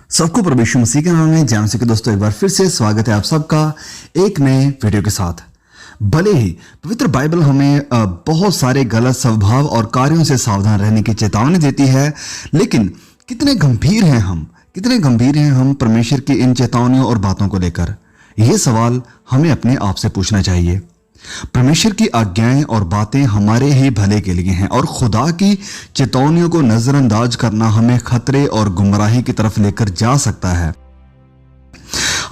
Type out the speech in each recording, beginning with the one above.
सबको प्रभु यीशु मसीह के नाम में जान सके दोस्तों, एक बार फिर से स्वागत है आप सबका एक नए वीडियो के साथ। भले ही पवित्र बाइबल हमें बहुत सारे गलत स्वभाव और कार्यों से सावधान रहने की चेतावनी देती है, लेकिन कितने गंभीर हैं हम परमेश्वर की इन चेतावनियों और बातों को लेकर। यह सवाल हमें अपने आप से पूछना चाहिए। परमेश्वर की आज्ञाएं और बातें हमारे ही भले के लिए हैं और खुदा की चेतावनियों को नजरअंदाज करना हमें खतरे और गुमराही की तरफ लेकर जा सकता है।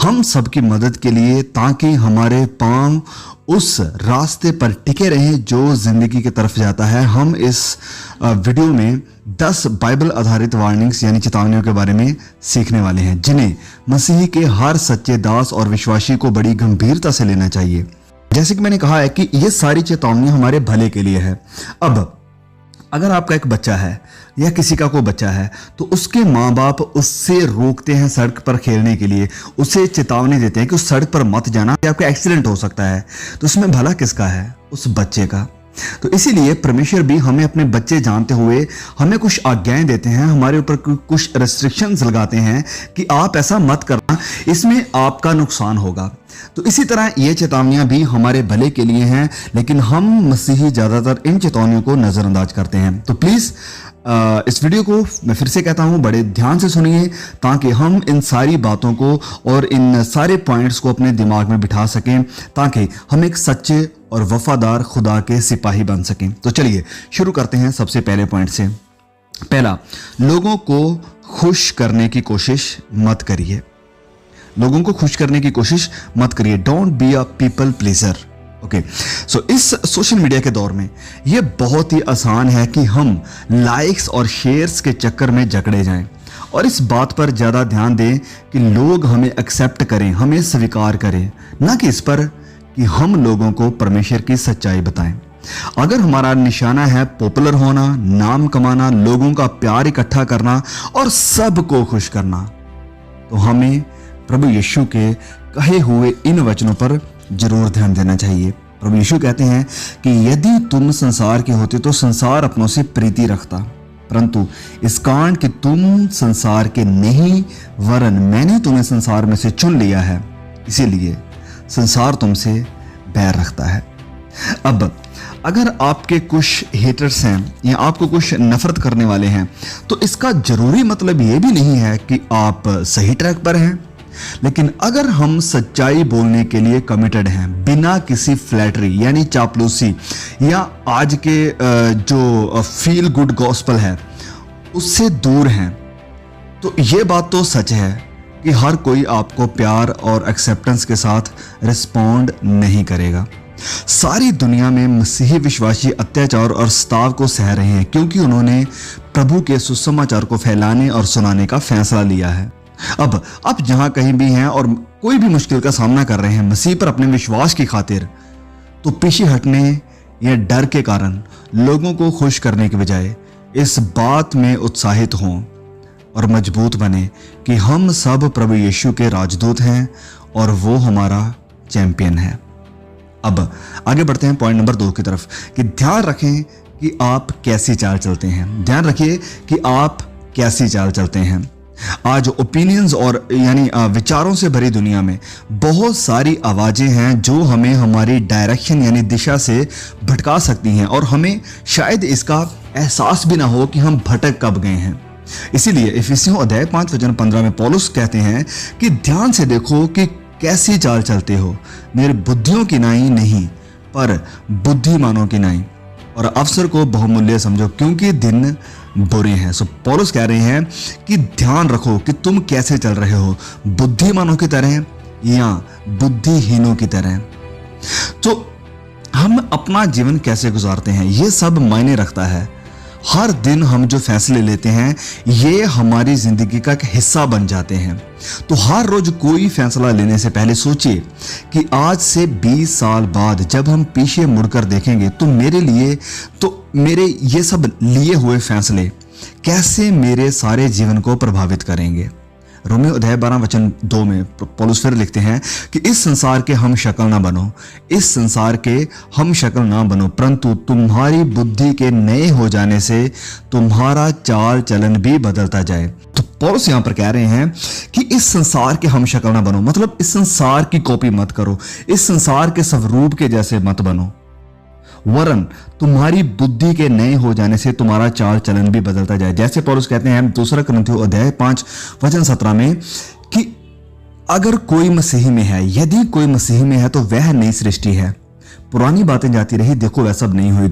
हम सबकी मदद के लिए, ताकि हमारे पांव उस रास्ते पर टिके रहें जो जिंदगी की तरफ जाता है, हम इस वीडियो में 10 बाइबल आधारित वार्निंग्स यानी चेतावनियों के बारे में सीखने वाले हैं, जिन्हें मसीह के हर सच्चे दास और विश्वासी को बड़ी गंभीरता से लेना चाहिए। जैसे कि मैंने कहा है कि ये सारी चेतावनी हमारे भले के लिए है। अब अगर आपका एक बच्चा है या किसी का कोई बच्चा है, तो उसके माँ बाप उससे रोकते हैं सड़क पर खेलने के लिए, उसे चेतावनी देते हैं कि उस सड़क पर मत जाना, आपका एक्सीडेंट हो सकता है। तो उसमें भला किसका है? उस बच्चे का। तो इसीलिए परमेश्वर भी हमें अपने बच्चे जानते हुए हमें कुछ आज्ञाएं देते हैं, हमारे ऊपर कुछ रेस्ट्रिक्शंस लगाते हैं कि आप ऐसा मत करना, इसमें आपका नुकसान होगा। तो इसी तरह ये चेतावनियां भी हमारे भले के लिए हैं, लेकिन हम मसीही ज्यादातर इन चेतावनियों को नजरअंदाज करते हैं। तो प्लीज इस वीडियो को मैं फिर से कहता हूं, बड़े ध्यान से सुनिए, ताकि हम इन सारी बातों को और इन सारे पॉइंट्स को अपने दिमाग में बिठा सकें, ताकि हम एक सच्चे और वफादार खुदा के सिपाही बन सकें। तो चलिए शुरू करते हैं सबसे पहले पॉइंट से। पहला, लोगों को खुश करने की कोशिश मत करिए। लोगों को खुश करने की कोशिश मत करिए। Don't be a people pleaser. Okay, so इस सोशल मीडिया के दौर में यह बहुत ही आसान है कि हम लाइक्स और शेयर्स के चक्कर में जकड़े जाएं और इस बात पर ज्यादा ध्यान दें कि लोग हमें एक्सेप्ट करें, हमें स्वीकार करें, ना कि इस पर कि हम लोगों को परमेश्वर की सच्चाई बताएं। अगर हमारा निशाना है पॉपुलर होना, नाम कमाना, लोगों का प्यार इकट्ठा करना और सबको खुश करना, तो हमें प्रभु यीशु के कहे हुए इन वचनों पर जरूर ध्यान देना चाहिए। प्रभु यीशु कहते हैं कि यदि तुम संसार के होते तो संसार अपनों से प्रीति रखता, परंतु इस कारण कि तुम संसार के नहीं, वरन मैंने तुम्हें संसार में से चुन लिया है, इसीलिए संसार तुमसे बैर रखता है। अब अगर आपके कुछ हेटर्स हैं या आपको कुछ नफरत करने वाले हैं, तो इसका जरूरी मतलब ये भी नहीं है कि आप सही ट्रैक पर हैं। लेकिन अगर हम सच्चाई बोलने के लिए कमिटेड हैं, बिना किसी फ्लैटरी यानी चापलूसी या आज के जो फील गुड गॉस्पल है उससे दूर हैं, तो ये बात तो सच है कि हर कोई आपको प्यार और एक्सेप्टेंस के साथ रिस्पॉन्ड नहीं करेगा। सारी दुनिया में मसीही विश्वासी अत्याचार और सताव को सह रहे हैं, क्योंकि उन्होंने प्रभु के सुसमाचार को फैलाने और सुनाने का फैसला लिया है। अब आप जहां कहीं भी हैं और कोई भी मुश्किल का सामना कर रहे हैं मसीह पर अपने विश्वास की खातिर, तो पीछे हटने या डर के कारण लोगों को खुश करने के बजाय इस बात में उत्साहित हों और मजबूत बने कि हम सब प्रभु यीशु के राजदूत हैं और वो हमारा चैंपियन है। अब आगे बढ़ते हैं पॉइंट नंबर 2 की तरफ, कि ध्यान रखें कि आप कैसी चाल चलते हैं। ध्यान रखिए कि आप कैसी चाल चलते हैं। आज ओपिनियंस और यानी विचारों से भरी दुनिया में बहुत सारी आवाजें हैं जो हमें हमारी डायरेक्शन यानी दिशा से भटका सकती हैं और हमें शायद इसका एहसास भी ना हो कि हम भटक कब गए हैं। इसीलिए इफिसियों अध्याय 5 वचन 15 में पौलुस कहते हैं कि ध्यान से देखो कि कैसी चाल चलते हो, मेरे बुद्धियों की नाई नहीं पर बुद्धिमानों की नाई, और अवसर को बहुमूल्य समझो क्योंकि दिन बुरे हैं। सो पौलुस कह रहे हैं कि ध्यान रखो कि तुम कैसे चल रहे हो, बुद्धिमानों की तरह या बुद्धिहीनों की तरह। तो हम अपना जीवन कैसे गुजारते हैं ये सब मायने रखता है। हर दिन हम जो फैसले लेते हैं ये हमारी जिंदगी का एक हिस्सा बन जाते हैं। तो हर रोज कोई फैसला लेने से पहले सोचिए कि आज से 20 साल बाद जब हम पीछे मुड़कर देखेंगे तो मेरे ये सब लिए हुए फैसले कैसे मेरे सारे जीवन को प्रभावित करेंगे। रोमियो अध्याय 12 वचन 2 में पौलुस फिर लिखते हैं कि इस संसार के हम शक्ल ना बनो, इस संसार के हम शक्ल ना बनो, परंतु तुम्हारी बुद्धि के नए हो जाने से तुम्हारा चाल चलन भी बदलता जाए। तो पौलुस यहां पर कह रहे हैं कि इस संसार के हम शक्ल ना बनो, मतलब इस संसार की कॉपी मत करो, इस संसार के स्वरूप के जैसे मत बनो, वरन तुम्हारी बुद्धि के नए हो जाने से तुम्हारा चाल चलन भी बदलता जाए। जैसे पौलुस कहते हैं 2 कुरिन्थियों अध्याय 5 वचन 17 में कि अगर कोई मसीही में है, यदि कोई मसीही में है तो वह नई सृष्टि है, पुरानी बातें जाती रही, देखो वह सब नहीं हो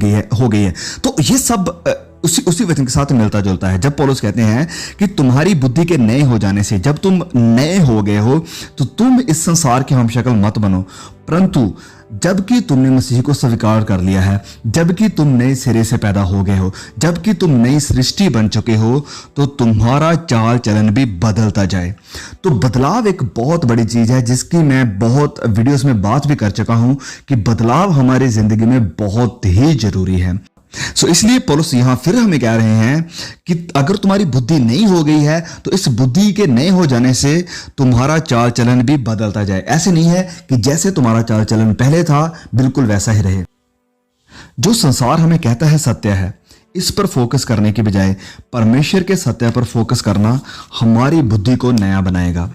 गई है। तो ये सब उसी वचन के साथ मिलता जुलता है। जब पौलुस कहते हैं कि तुम्हारी बुद्धि के नए हो जाने से, जब तुम नए हो गए हो तो तुम इस संसार की हम शक्ल मत बनो, परंतु जबकि तुमने मसीह को स्वीकार कर लिया है, जबकि तुम नए सिरे से पैदा हो गए हो, जबकि तुम नई सृष्टि बन चुके हो, तो तुम्हारा चाल चलन भी बदलता जाए। तो बदलाव एक बहुत बड़ी चीज है जिसकी मैं बहुत वीडियोस में बात भी कर चुका हूं कि बदलाव हमारी जिंदगी में बहुत ही जरूरी है। इसलिए पौलुस यहां फिर हमें कह रहे हैं कि अगर तुम्हारी बुद्धि नई हो गई है तो इस बुद्धि के नए हो जाने से तुम्हारा चाल चलन भी बदलता जाए। ऐसे नहीं है कि जैसे तुम्हारा चाल चलन पहले था बिल्कुल वैसा ही रहे। जो संसार हमें कहता है सत्य है, इस पर फोकस करने के बजाय परमेश्वर के सत्य पर फोकस करना हमारी बुद्धि को नया बनाएगा।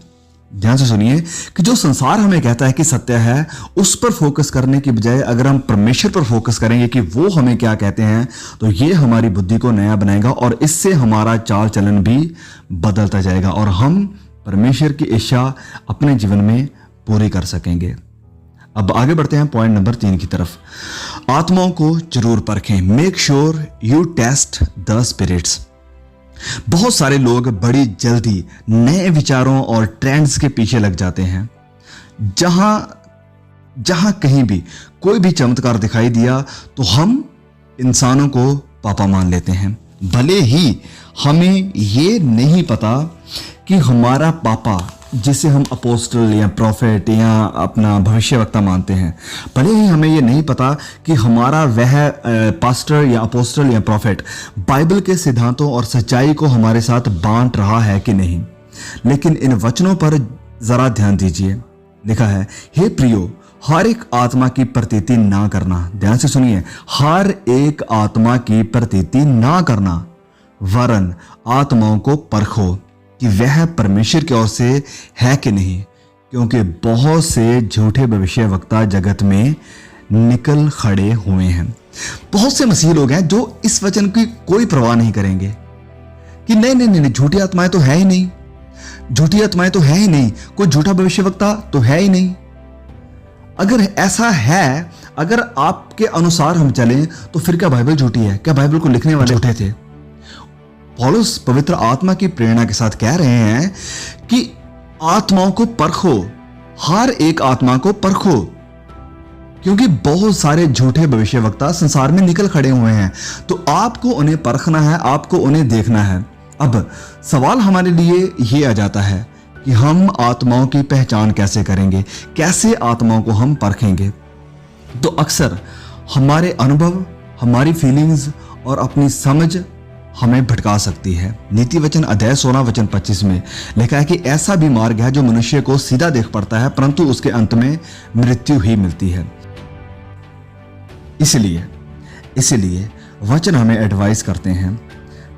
ध्यान से सुनिए कि जो संसार हमें कहता है कि सत्य है, उस पर फोकस करने की बजाय अगर हम परमेश्वर पर फोकस करेंगे कि वो हमें क्या कहते हैं, तो ये हमारी बुद्धि को नया बनाएगा और इससे हमारा चाल चलन भी बदलता जाएगा और हम परमेश्वर की इच्छा अपने जीवन में पूरी कर सकेंगे। अब आगे बढ़ते हैं पॉइंट नंबर 3 की तरफ। आत्माओं को जरूर परखें। Make sure you test the spirits. बहुत सारे लोग बड़ी जल्दी नए विचारों और ट्रेंड्स के पीछे लग जाते हैं। जहां कहीं भी कोई भी चमत्कार दिखाई दिया तो हम इंसानों को पापा मान लेते हैं, भले ही हमें ये नहीं पता कि हमारा पापा, जिसे हम अपोस्टल या प्रॉफिट या अपना भविष्यवक्ता मानते हैं, भले ही हमें ये नहीं पता कि हमारा वह पास्टर या अपोस्टल या प्रॉफिट बाइबल के सिद्धांतों और सच्चाई को हमारे साथ बांट रहा है कि नहीं, लेकिन इन वचनों पर जरा ध्यान दीजिए। लिखा है, हे प्रियो, हर एक आत्मा की प्रतीति ना करना। ध्यान से सुनिए, हर एक आत्मा की प्रतीति ना करना, वरन आत्माओं को परखो कि वह परमेश्वर की ओर से है कि नहीं, क्योंकि बहुत से झूठे भविष्यवक्ता जगत में निकल खड़े हुए हैं। बहुत से मसीही लोग हैं जो इस वचन की कोई परवाह नहीं करेंगे कि नहीं, झूठी आत्माएं तो है ही नहीं, झूठी आत्माएं तो है ही नहीं, कोई झूठा भविष्यवक्ता तो है ही नहीं। अगर ऐसा है, अगर आपके अनुसार हम चलें तो फिर क्या बाइबल झूठी है? क्या बाइबल को लिखने वाले झूठे थे? पौलुस पवित्र आत्मा की प्रेरणा के साथ कह रहे हैं कि आत्माओं को परखो, हर एक आत्मा को परखो, क्योंकि बहुत सारे झूठे भविष्यवक्ता संसार में निकल खड़े हुए हैं। तो आपको उन्हें परखना है, आपको उन्हें देखना है। अब सवाल हमारे लिए ये आ जाता है कि हम आत्माओं की पहचान कैसे करेंगे, कैसे आत्माओं को हम परखेंगे? तो अक्सर हमारे अनुभव, हमारी फीलिंग्स और अपनी समझ हमें भटका सकती है। नीति वचन अध्याय 16 वचन 25 में लिखा है कि ऐसा भी मार्ग है जो मनुष्य को सीधा देख पड़ता है, परंतु उसके अंत में मृत्यु ही मिलती है। इसलिए वचन हमें एडवाइस करते हैं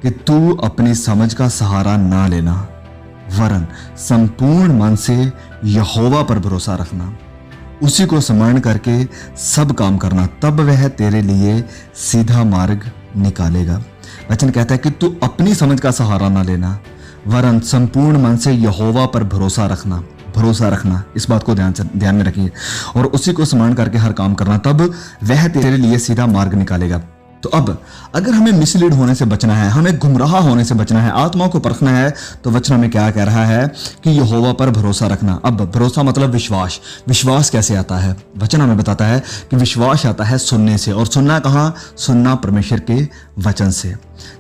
कि तू अपनी समझ का सहारा ना लेना, वरन संपूर्ण मन से यहोवा पर भरोसा रखना, उसी को स्मरण करके सब काम करना, तब वह तेरे लिए सीधा मार्ग निकालेगा। वचन कहता है कि तू अपनी समझ का सहारा ना लेना, वरन संपूर्ण मन से यहोवा पर भरोसा रखना। इस बात को ध्यान में रखिए और उसी को स्मरण करके हर काम करना, तब वह तेरे लिए सीधा मार्ग निकालेगा। तो अब अगर हमें मिसलीड होने से बचना है, हमें गुमराह होने से बचना है, आत्माओं को परखना है, तो वचन हमें क्या कह रहा है कि यहोवा पर भरोसा रखना। अब भरोसा मतलब विश्वास। विश्वास कैसे आता है? वचन हमें बताता है कि विश्वास आता है सुनने से, और सुनना कहाँ? सुनना परमेश्वर के वचन से।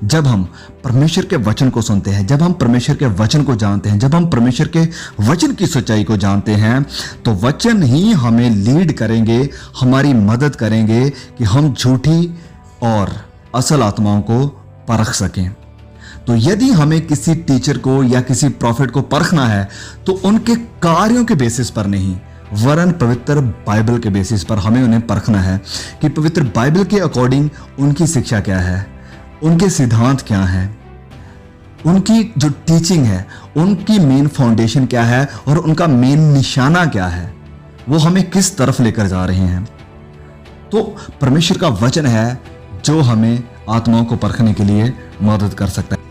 जब हम परमेश्वर के वचन को सुनते हैं, जब हम परमेश्वर के वचन को जानते हैं, जब हम परमेश्वर के वचन की सच्चाई को जानते हैं, तो वचन ही हमें लीड करेंगे, हमारी मदद करेंगे कि हम झूठी और असल आत्माओं को परख सकें। तो यदि हमें किसी टीचर को या किसी प्रॉफिट को परखना है तो उनके कार्यों के बेसिस पर नहीं, वरन पवित्र बाइबल के बेसिस पर हमें उन्हें परखना है कि पवित्र बाइबल के अकॉर्डिंग उनकी शिक्षा क्या है, उनके सिद्धांत क्या हैं, उनकी जो टीचिंग है, उनकी मेन फाउंडेशन क्या है और उनका मेन निशाना क्या है, वो हमें किस तरफ लेकर जा रहे हैं। तो परमेश्वर का वचन है जो हमें आत्माओं को परखने के लिए मदद कर सकता है।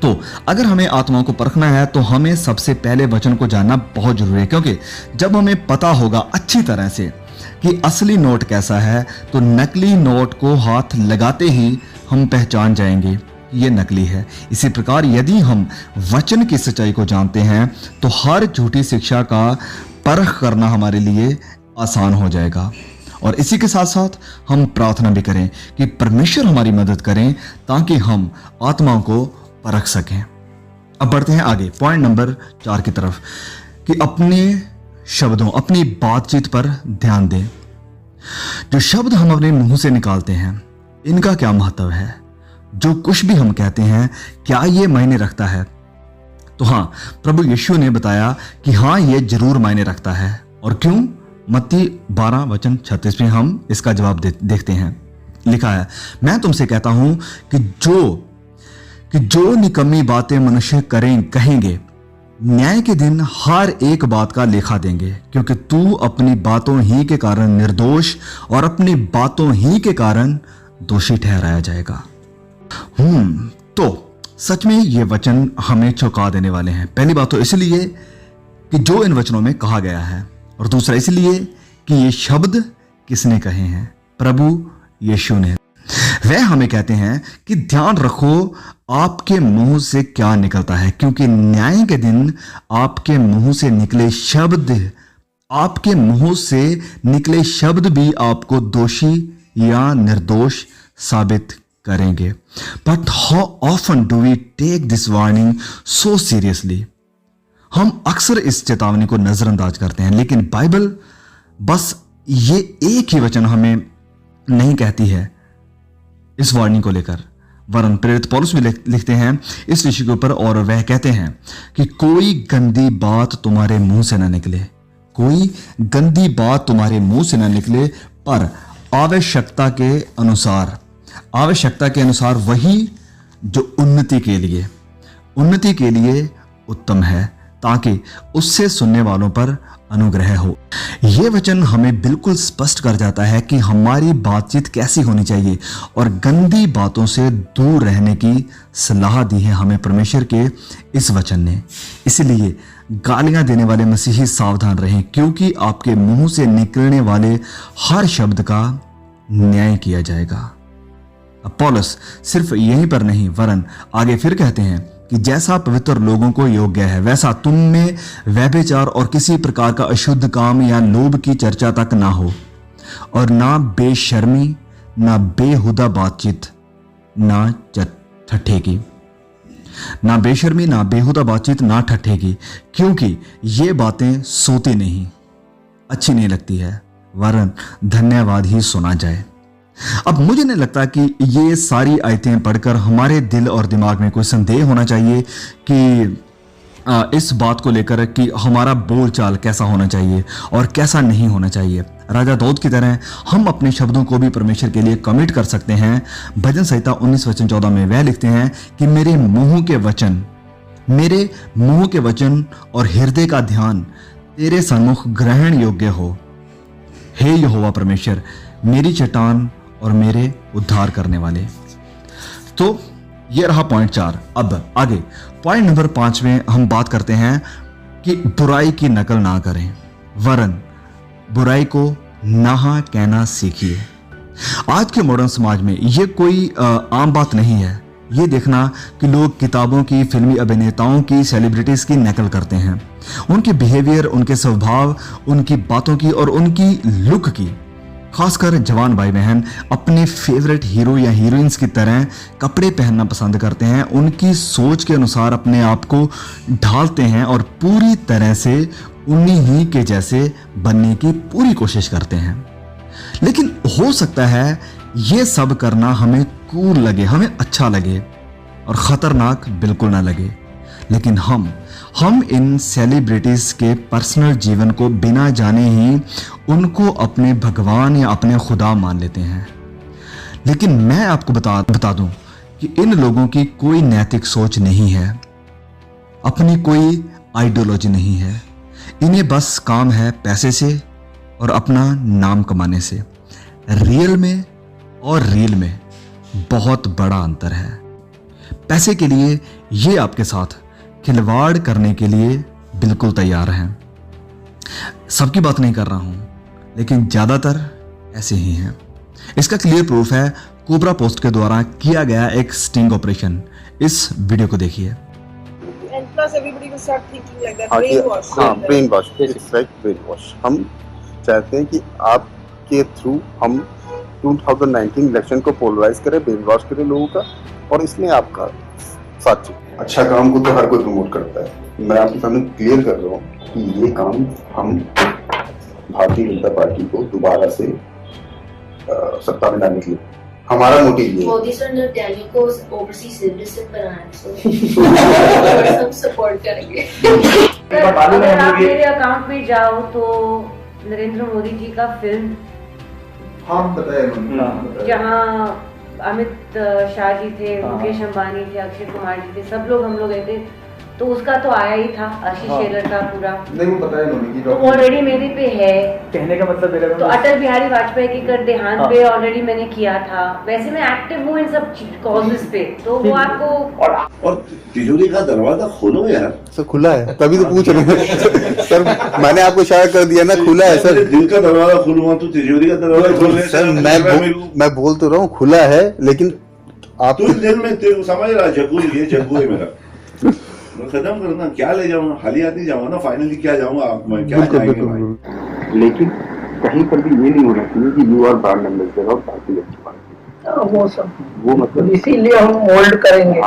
तो अगर हमें आत्माओं को परखना है तो हमें सबसे पहले वचन को जानना बहुत जरूरी है, क्योंकि जब हमें पता होगा अच्छी तरह से कि असली नोट कैसा है, तो नकली नोट को हाथ लगाते ही हम पहचान जाएंगे ये नकली है। इसी प्रकार यदि हम वचन की सच्चाई को जानते हैं तो हर झूठी शिक्षा का परख करना हमारे लिए आसान हो जाएगा। और इसी के साथ साथ हम प्रार्थना भी करें कि परमेश्वर हमारी मदद करें ताकि हम आत्माओं को परख सकें। अब बढ़ते हैं आगे पॉइंट नंबर 4 की तरफ कि अपने शब्दों, अपनी बातचीत पर ध्यान दें। जो शब्द हम अपने मुंह से निकालते हैं, इनका क्या महत्व है? जो कुछ भी हम कहते हैं, क्या ये मायने रखता है? तो हाँ, प्रभु यीशु ने बताया कि हाँ, ये जरूर मायने रखता है। और क्यों? मत्ती 12 वचन 36 में हम इसका जवाब देखते हैं। लिखा है, मैं तुमसे कहता हूं कि जो निकम्मी बातें मनुष्य कहेंगे, न्याय के दिन हर एक बात का लेखा देंगे, क्योंकि तू अपनी बातों ही के कारण निर्दोष और अपनी बातों ही के कारण दोषी ठहराया जाएगा। तो सच में ये वचन हमें चौंका देने वाले हैं। पहली बात तो इसलिए कि जो इन वचनों में कहा गया है, और दूसरा इसलिए कि ये शब्द किसने कहे हैं? प्रभु यीशु ने। वह हमें कहते हैं कि ध्यान रखो आपके मुंह से क्या निकलता है, क्योंकि न्याय के दिन आपके मुंह से निकले शब्द भी आपको दोषी या निर्दोष साबित करेंगे। But how often do we take this warning so seriously? हम अक्सर इस चेतावनी को नजरअंदाज करते हैं, लेकिन बाइबल बस ये एक ही वचन हमें नहीं कहती है इस वार्निंग को लेकर, वरन प्रेरित पौलुस भी लिखते हैं इस विषय के ऊपर, और वह कहते हैं कि कोई गंदी बात तुम्हारे मुंह से ना निकले, कोई गंदी बात तुम्हारे मुंह से ना निकले, पर आवश्यकता के अनुसार वही जो उन्नति के लिए उत्तम है, ताकि उससे सुनने वालों पर अनुग्रह हो। यह वचन हमें बिल्कुल स्पष्ट कर जाता है कि हमारी बातचीत कैसी होनी चाहिए, और गंदी बातों से दूर रहने की सलाह दी है हमें परमेश्वर के इस वचन ने। इसलिए गालियां देने वाले मसीही सावधान रहें, क्योंकि आपके मुंह से निकलने वाले हर शब्द का न्याय किया जाएगा। अब पौलुस सिर्फ यहीं पर नहीं, वरन आगे फिर कहते हैं कि जैसा पवित्र लोगों को योग्य है, वैसा तुम में व्यभिचार और किसी प्रकार का अशुद्ध काम या लोभ की चर्चा तक ना हो, और ना बेशर्मी, ना बेहुदा बातचीत, ना ठट्ठेगी, क्योंकि ये बातें सोती नहीं, अच्छी नहीं लगती है, वरन धन्यवाद ही सुना जाए। अब मुझे नहीं लगता कि ये सारी आयतें पढ़कर हमारे दिल और दिमाग में कोई संदेह होना चाहिए कि इस बात को लेकर कि हमारा बोलचाल कैसा होना चाहिए और कैसा नहीं होना चाहिए। राजा दाऊद की तरह हम अपने शब्दों को भी परमेश्वर के लिए कमिट कर सकते हैं। भजन संहिता 19 वचन 14 में वह लिखते हैं कि मेरे मुंह के वचन और हृदय का ध्यान तेरे सन्मुख ग्रहण योग्य हो। हे यहोवा परमेश्वर, मेरी चट्टान और मेरे उद्धार करने वाले। तो ये रहा पॉइंट 4। अब आगे पॉइंट नंबर 5 में हम बात करते हैं कि बुराई की नकल ना करें, वरन बुराई को ना कहना सीखिए। आज के मॉडर्न समाज में ये कोई आम बात नहीं है ये देखना कि लोग किताबों की, फिल्मी अभिनेताओं की, सेलिब्रिटीज की नकल करते हैं, उनके बिहेवियर, उनके स्वभाव, उनकी बातों की और उनकी लुक की। खासकर जवान भाई बहन अपने फेवरेट हीरो या हीरोइंस की तरह कपड़े पहनना पसंद करते हैं, उनकी सोच के अनुसार अपने आप को ढालते हैं और पूरी तरह से उन्हीं ही के जैसे बनने की पूरी कोशिश करते हैं। लेकिन हो सकता है ये सब करना हमें कूल लगे, हमें अच्छा लगे और खतरनाक बिल्कुल ना लगे, लेकिन हम इन सेलिब्रिटीज के पर्सनल जीवन को बिना जाने ही उनको अपने भगवान या अपने खुदा मान लेते हैं। लेकिन मैं आपको बता दूं कि इन लोगों की कोई नैतिक सोच नहीं है, अपनी कोई आइडियोलॉजी नहीं है, इन्हें बस काम है पैसे से और अपना नाम कमाने से। रियल में और रील में बहुत बड़ा अंतर है। पैसे के लिए ये आपके साथ खिलवाड़ करने के लिए बिल्कुल तैयार हैं। सबकी बात नहीं कर रहा हूं, लेकिन ज्यादातर ऐसे ही हैं। इसका क्लियर प्रूफ है कोबरा पोस्ट के द्वारा किया गया एक स्टिंग ऑपरेशन। इस वीडियो को देखिए। And plus everybody will start thinking like that, brainwash. हाँ, brain wash, it's like brain wash. हम चाहते हैं कि आपके थ्रू हम 2019 इलेक्शन को पोलराइज करें, ब्रेन वॉश करें लोगों का, और इसमें आपका साथ चाहिए। अच्छा काम को तो हर कोई प्रमोट करता है। मैं आपके सामने क्लियर कर रहा हूँ कि ये काम हम भारतीय जनता पार्टी को दोबारा से सत्ता में लाने के लिए हमारा मोटिव ये है। मोदी सर ने दिल्ली को ओवरसीज सिटीजन बनाया, तो सब सपोर्ट करेंगे। अगर आप मेरे अकाउंट में जाओ तो नरेंद्र मोदी जी का फिल्म, हाँ बताया, जहाँ अमित शाह जी थे, मुकेश अंबानी थे, अक्षय कुमार जी थे, सब लोग हम लोग गए थे, तो उसका तो आया ही था आशीष शेलर का पूरा। नहीं वो बताया उन्होंने कि तो ऑलरेडी मेरे पे है। कहने का मतलब मेरा तो अटल बिहारी वाजपेयी की कर देहांत पे ऑलरेडी मैंने किया था। वैसे मैं एक्टिव हूँ इन सब कॉजेस पे, तो वो आपको। और तिजोरी का दरवाजा खोलो यार। सर खुला है, तभी तो पूछ रहे हैं। सर मैंने आपको इशारा कर दिया ना, खुला है सर। दिल का दरवाजा खोलूंगा तो तिजोरी का दरवाजा खोल ले। सर मैं बोल तो रहा हूँ खुला है, लेकिन आप तू दिल में तेरे समझ रहा, जग्गू ये जग्गू है मेरा। खत्म करना, क्या ले जाऊंगा, खाली हाथ नहीं जाऊंगा ना, फाइनली क्या जाऊंगा आप, मैं क्या जाएंगे भाई। लेकिन कहीं पर भी ये नहीं होना चाहिए कि यू आर ब्रांड एम्बेसडर और भारतीय जनता पार्टी। वो सब वो मतलब इसीलिए हम मोल्ड करेंगे,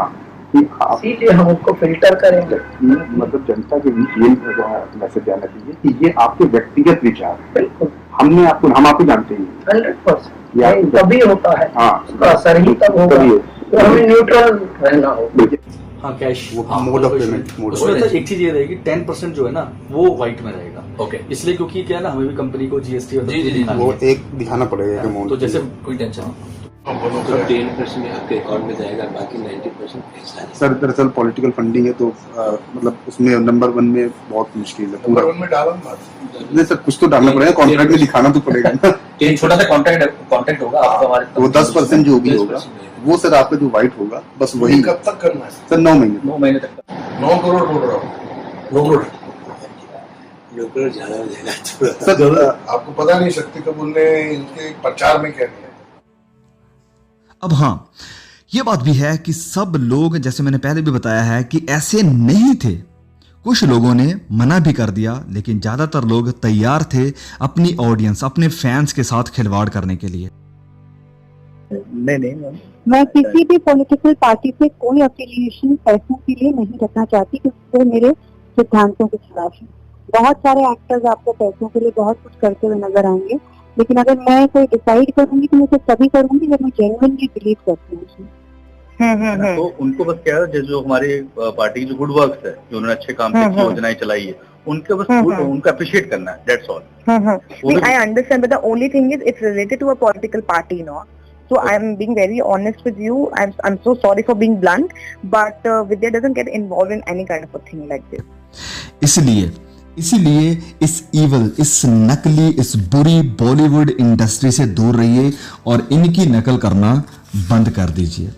इसीलिए हम उसको फिल्टर करेंगे। मतलब जनता के बीच ये मैसेज जाना चाहिए कि ये आपके व्यक्तिगत विचार हैं। बिल्कुल, हम आपको जानते हैं 100%। तभी होता है, हाँ, उसका असर ही तब होगा तो हमें न्यूट्रल रहना होगा। हाँ cash mode of payment mode. उसमें तो एक चीज ये रहेगी, 10% जो है ना वो व्हाइट में रहेगा। ओके, इसलिए क्योंकि क्या है ना, हमें भी कंपनी को जीएसटी वो एक दिखाना पड़ेगा अमाउंट। तो जैसे कोई टेंशन नहीं, 10% आपके अकाउंट में जाएगा, बाकी 90% सर दरअसल पॉलिटिकल फंडिंग है, तो मतलब उसमें नंबर 1 में बहुत मुश्किल है। पूरा 1 में डालना नहीं सर, कुछ तो डालना पड़ेगा, कॉन्ट्रैक्ट में दिखाना तो पड़ेगा ना। एक छोटा सा कॉन्ट्रैक्ट होगा आपका, हमारे वो 10% जो भी होगा वो सर आपका जो व्हाइट होगा, बस वही। कब तक करना है सर? 9 महीने तक। 9 करोड़ बोल रहा हूँ। 9 करोड़ ज्यादा हो जाएगा सर। आपको पता नहीं शक्ति कपूर ने इनके प्रचार में क्या किया। अब हाँ, ये बात भी है कि सब लोग, जैसे मैंने पहले भी बताया है, कि ऐसे नहीं थे। कुछ लोगों ने मना भी कर दिया, लेकिन ज्यादातर लोग तैयार थे अपनी ऑडियंस, अपने फैंस के साथ खिलवाड़ करने के लिए। नहीं मैं किसी भी पॉलिटिकल पार्टी से कोई अफिलिएशन पैसों के लिए नहीं रखना चाहती, क्योंकि वो मेरे सिद्धांतों के खिलाफ है। बहुत सारे एक्टर्स आपको पैसों के लिए बहुत कुछ करते हुए नजर आएंगे, लेकिन अगर मैं कोई डिसाइड करूंगी तो मैं सिर्फ तभी करूंगी जब मैं जेन्युइनली बिलीव करती हूँ उसमें। तो उनको बस क्या है, जो हमारी पार्टी की जो गुड वर्क्स है, जो उन्होंने अच्छे काम की योजनाएं चलाई है, उनके बस उनको अप्रिशिएट करना है, that's all. I understand, but the only thing is it's related to a political party, you know. So I'm being very honest with you. I'm so sorry for being blunt, but Vidya doesn't get involved in any kind of a thing like this. इसीलिए इस evil, इस नकली, इस बुरी Bollywood industry से दूर रहिए और इनकी नकल करना बंद कर दीजिए।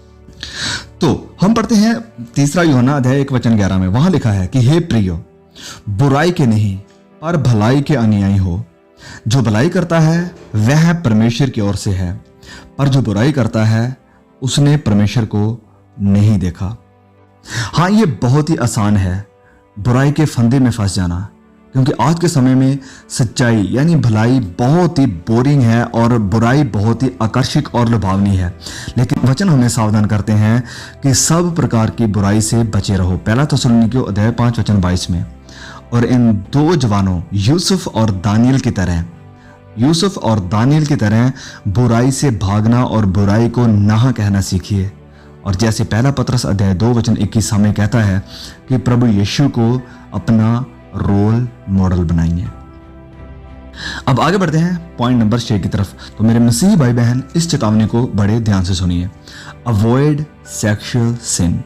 तो हम पढ़ते हैं 3 यूहन्ना अध्याय 1:11 में। वहां लिखा है कि हे प्रियो, बुराई के नहीं पर भलाई के अनुयायी हो। जो भलाई करता है वह परमेश्वर की ओर से है, पर जो बुराई करता है उसने परमेश्वर को नहीं देखा। हाँ, ये बहुत ही आसान है बुराई के फंदे में फंस जाना, क्योंकि आज के समय में सच्चाई यानी भलाई बहुत ही बोरिंग है और बुराई बहुत ही आकर्षक और लुभावनी है। लेकिन वचन हमें सावधान करते हैं कि सब प्रकार की बुराई से बचे रहो। 1 थिस्सलुनीकियों अध्याय 5:22 में। और इन 2 जवानों यूसुफ और दानियल की तरह बुराई से भागना और बुराई को ना कहना सीखिए। और जैसे 1 पतरस अध्याय 2:21 हमें कहता है कि प्रभु यीशु को अपना रोल मॉडल बनाइए। अब आगे बढ़ते हैं पॉइंट नंबर 6 की तरफ। तो मेरे मसीही भाई बहन, इस चेतावनी को बड़े ध्यान से सुनिए। अवॉइड सेक्सुअल सिन,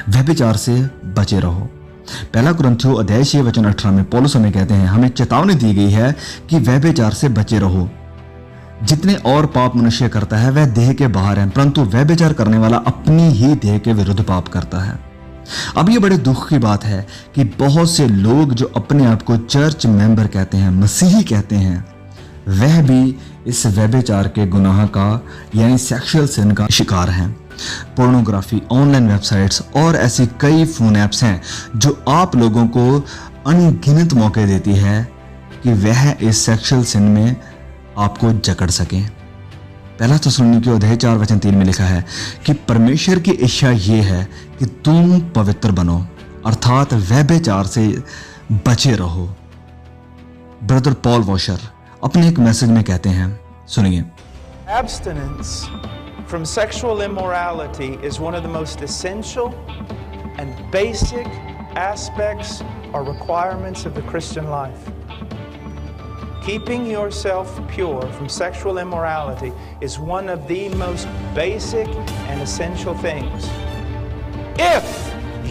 व्यभिचार से बचे रहो। पहला कुरिन्थियों अध्याय 6 वचन 18 में पौलुस हमें कहते हैं, हमें चेतावनी दी गई है कि व्यभिचार से बचे रहो। जितने और पाप मनुष्य करता है वह देह के बाहर है, परंतु व्यभिचार करने वाला अपनी ही देह के विरुद्ध पाप करता है। अब ये बड़े दुख की बात है कि बहुत से लोग जो अपने आप को चर्च मेंबर कहते हैं, मसीही कहते हैं, वह भी इस व्यभिचार के गुनाह का यानी सेक्सुअल सिन का शिकार हैं। पोर्नोग्राफी, ऑनलाइन वेबसाइट्स और ऐसी कई फोन ऐप्स हैं जो आप लोगों को अनगिनत मौके देती है कि वह इस सेक्सुअल सिन में आपको जकड़ सके। पहला थिस्सलुनीकियों अध्याय 4 वचन 3 में लिखा है कि परमेश्वर की इच्छा ये है कि तुम पवित्र बनो, अर्थात व्यभिचार से बचे रहो। ब्रदर पॉल वॉशर अपने एक मैसेज में कहते हैं, सुनिए। Abstinence from sexual immorality is one of the most essential and basic aspects or requirements of the Christian life. Keeping yourself pure from sexual immorality is one of the most basic and essential things. If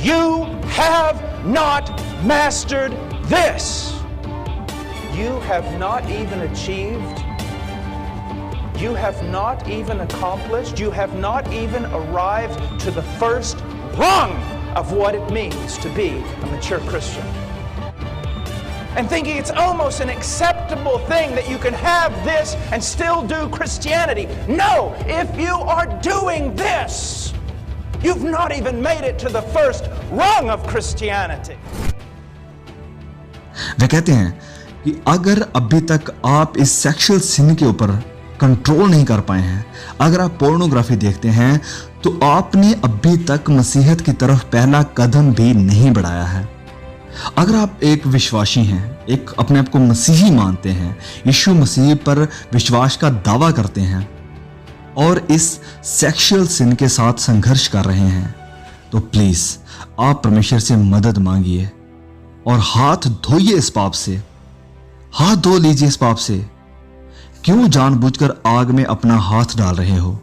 you have not mastered this, you have not even achieved, you have not even accomplished, you have not even arrived to the first rung of what it means to be a mature Christian. And thinking it's almost an acceptable thing that you can have this and still do Christianity. No, if you are doing this, you've not even made it to the first rung of Christianity. वे कहते हैं कि अगर अभी तक आप इस sexual सिन के ऊपर कंट्रोल नहीं कर पाए हैं, अगर आप पोर्नोग्राफी देखते हैं, तो आपने अभी तक मसीहत की तरफ पहला कदम भी नहीं बढ़ाया है। अगर आप एक विश्वासी हैं, एक अपने आप को मसीही मानते हैं, यीशु मसीह पर विश्वास का दावा करते हैं और इस सेक्सुअल सिन के साथ संघर्ष कर रहे हैं, तो प्लीज आप परमेश्वर से मदद मांगिए और हाथ धोइए इस पाप से, हाथ धो लीजिए इस पाप से। क्यों जानबूझकर आग में अपना हाथ डाल रहे हो?